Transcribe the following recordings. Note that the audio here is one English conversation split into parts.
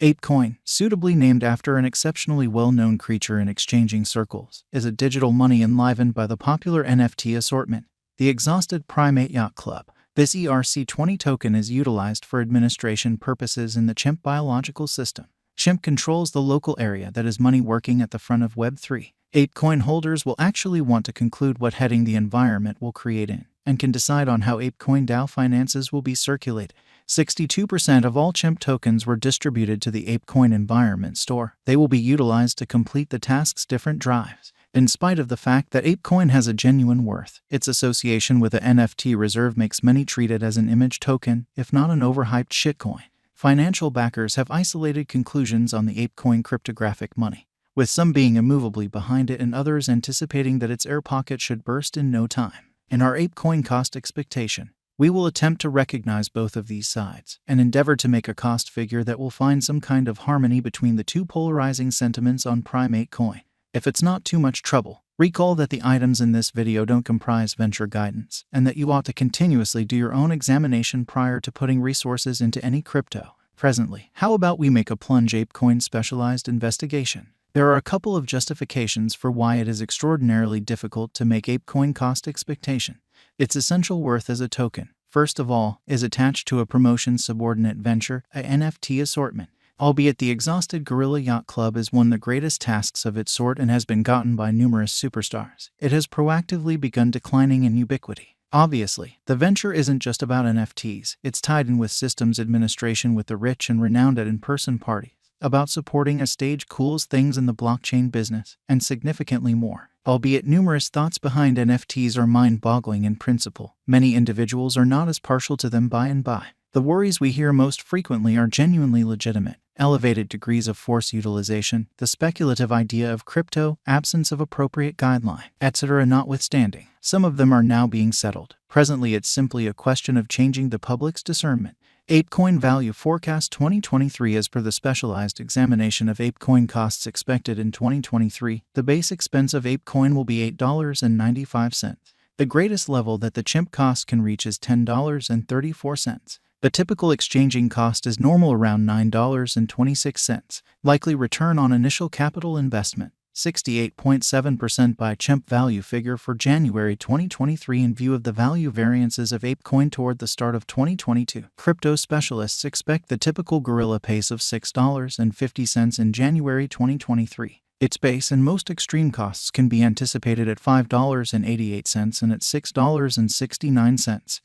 Apecoin, suitably named after an exceptionally well-known creature in exchanging circles, is a digital money enlivened by the popular NFT assortment, the Exhausted Primate Yacht Club. This ERC20 token is utilized for administration purposes in the chimp biological system. Chimp controls the local area that is money working at the front of Web3. Apecoin holders will actually want to conclude what heading the environment will create in, and can decide on how Apecoin DAO finances will be circulated. 62% of all chimp tokens were distributed to the Apecoin environment store. They will be utilized to complete the task's different drives. In spite of the fact that Apecoin has a genuine worth, its association with a NFT reserve makes many treat it as an image token, if not an overhyped shitcoin. Financial backers have isolated conclusions on the Apecoin cryptographic money, with some being immovably behind it and others anticipating that its air pocket should burst in no time. In our Apecoin cost expectation, we will attempt to recognize both of these sides and endeavor to make a cost figure that will find some kind of harmony between the two polarizing sentiments on Primate Coin. If it's not too much trouble, recall that the items in this video don't comprise venture guidance, and that you ought to continuously do your own examination prior to putting resources into any crypto. Presently, how about we make a plunge Apecoin specialized investigation? There are a couple of justifications for why it is extraordinarily difficult to make Apecoin cost expectation. Its essential worth as a token, first of all, is attached to a promotion subordinate venture, a NFT assortment. Albeit the Exhausted Gorilla Yacht Club is one of the greatest tasks of its sort and has been gotten by numerous superstars, it has proactively begun declining in ubiquity. Obviously, the venture isn't just about NFTs, it's tied in with systems administration with the rich and renowned at in-person parties, about supporting a stage cools things in the blockchain business, and significantly more. Albeit numerous thoughts behind NFTs are mind-boggling in principle, many individuals are not as partial to them by and by. The worries we hear most frequently are genuinely legitimate. Elevated degrees of force utilization, the speculative idea of crypto, absence of appropriate guideline, etc. notwithstanding, some of them are now being settled. Presently it's simply a question of changing the public's discernment. Apecoin value forecast 2023. As per the specialized examination of Apecoin costs expected in 2023, the base expense of Apecoin will be $8.95. The greatest level that the chimp cost can reach is $10.34. The typical exchanging cost is normal around $9.26. Likely return on initial capital investment, 68.7% by chimp value figure for January 2023 in view of the value variances of Apecoin toward the start of 2022. Crypto specialists expect the typical gorilla pace of $6.50 in January 2023. Its base and most extreme costs can be anticipated at $5.88 and at $6.69.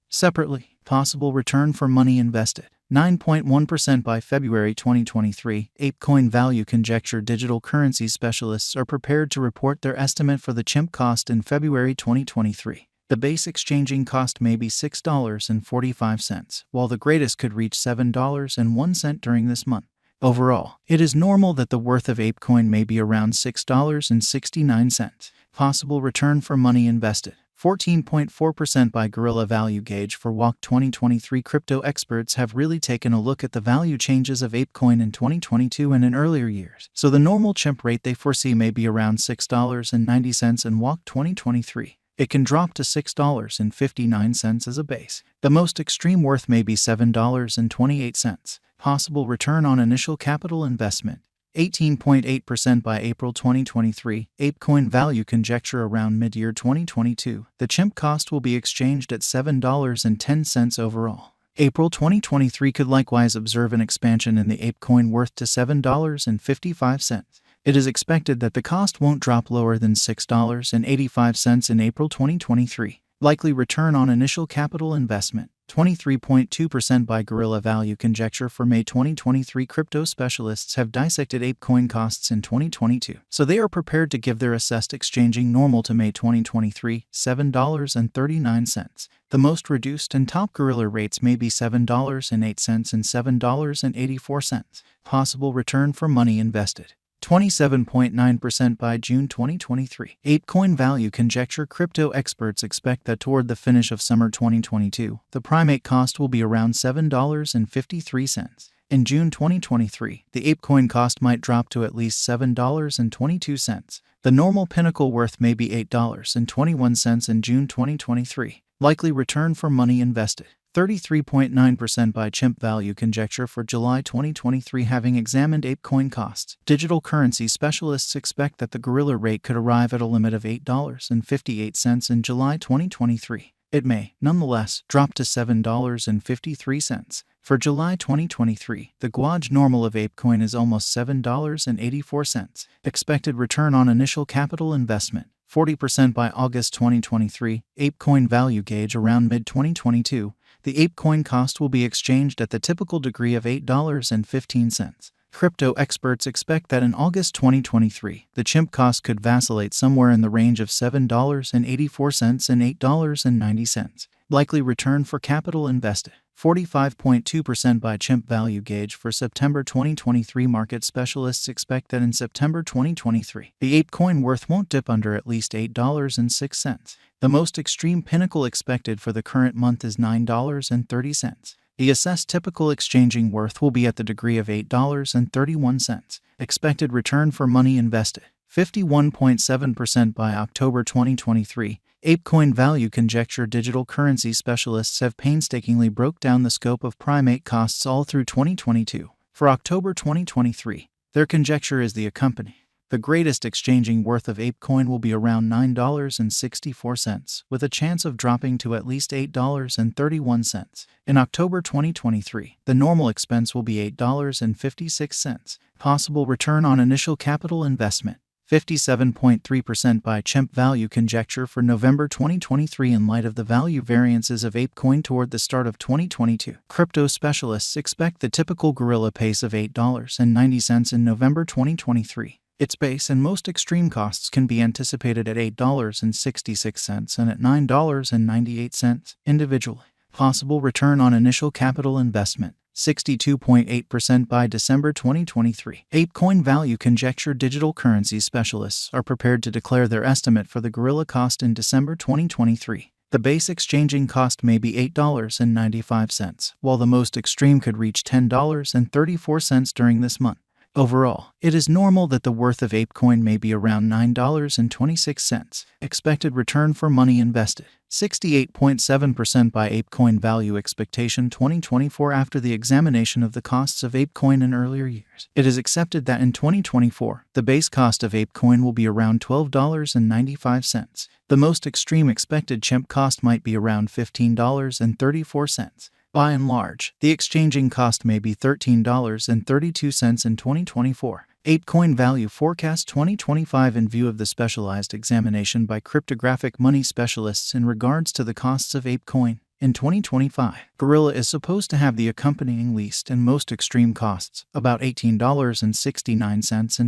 Separately, possible return for money invested, 9.1% by February 2023. Apecoin value conjecture digital currency specialists are prepared to report their estimate for the chimp cost in February 2023. The base exchanging cost may be $6.45, while the greatest could reach $7.01 during this month. Overall, it is normal that the worth of Apecoin may be around $6.69. Possible return for money invested, 14.4% by Gorilla Value Gauge for WAC 2023. Crypto experts have really taken a look at the value changes of Apecoin in 2022 and in earlier years, so the normal chimp rate they foresee may be around $6.90 in WAC 2023. It can drop to $6.59 as a base. The most extreme worth may be $7.28. Possible return on initial capital investment, 18.8% by April 2023. Apecoin value conjecture around mid-year 2022. The chimp cost will be exchanged at $7.10 overall. April 2023 could likewise observe an expansion in the Apecoin worth to $7.55. It is expected that the cost won't drop lower than $6.85 in April 2023. Likely return on initial capital investment, 23.2% by Gorilla Value conjecture for May 2023. Crypto specialists have dissected Apecoin costs in 2022, so they are prepared to give their assessed exchanging normal to May 2023, $7.39. The most reduced and top Gorilla rates may be $7.08 and $7.84. Possible return for money invested, 27.9% by June 2023. Apecoin value conjecture. Crypto experts expect that toward the finish of summer 2022, the primate cost will be around $7.53. In June 2023, the Apecoin cost might drop to at least $7.22. The normal pinnacle worth may be $8.21 in June 2023. Likely return for money invested, 33.9% by Chimp Value Conjecture for July 2023. Having examined Apecoin costs, digital currency specialists expect that the gorilla rate could arrive at a limit of $8.58 in July 2023. It may, nonetheless, drop to $7.53. For July 2023, the Guaj normal of Apecoin is almost $7.84. Expected return on initial capital investment, 40% by August 2023. Apecoin value gauge around mid-2022. The Apecoin cost will be exchanged at the typical degree of $8.15. Crypto experts expect that in August 2023, the Chimp cost could vacillate somewhere in the range of $7.84 and $8.90. Likely return for capital invested, 45.2% by Chimp value gauge for September 2023. Market specialists expect that in September 2023, the Apecoin worth won't dip under at least $8.06. The most extreme pinnacle expected for the current month is $9.30. The assessed typical exchanging worth will be at the degree of $8.31. Expected return for money invested, 51.7% by October 2023. Apecoin value conjecture. Digital currency specialists have painstakingly broke down the scope of primate costs all through 2022. For October 2023, their conjecture is the accompanying. The greatest exchanging worth of Apecoin will be around $9.64, with a chance of dropping to at least $8.31. In October 2023, the normal expense will be $8.56. Possible return on initial capital investment, 57.3% by Chimp value conjecture for November 2023. In light of the value variances of Apecoin toward the start of 2022, crypto specialists expect the typical gorilla pace of $8.90 in November 2023. Its base and most extreme costs can be anticipated at $8.66 and at $9.98 individually. Possible return on initial capital investment, 62.8% by December 2023. Apecoin value conjecture. Digital currency specialists are prepared to declare their estimate for the gorilla cost in December 2023. The base exchanging cost may be $8.95, while the most extreme could reach $10.34 during this month. Overall, it is normal that the worth of Apecoin may be around $9.26. Expected return for money invested, 68.7% by Apecoin value expectation 2024. After the examination of the costs of Apecoin in earlier years, it is accepted that in 2024, the base cost of Apecoin will be around $12.95. The most extreme expected Chimp cost might be around $15.34. By and large, the exchanging cost may be $13.32 in 2024. Apecoin value forecast 2025. In view of the specialized examination by cryptographic money specialists in regards to the costs of Apecoin, in 2025, gorilla is supposed to have the accompanying least and most extreme costs, about $18.69 and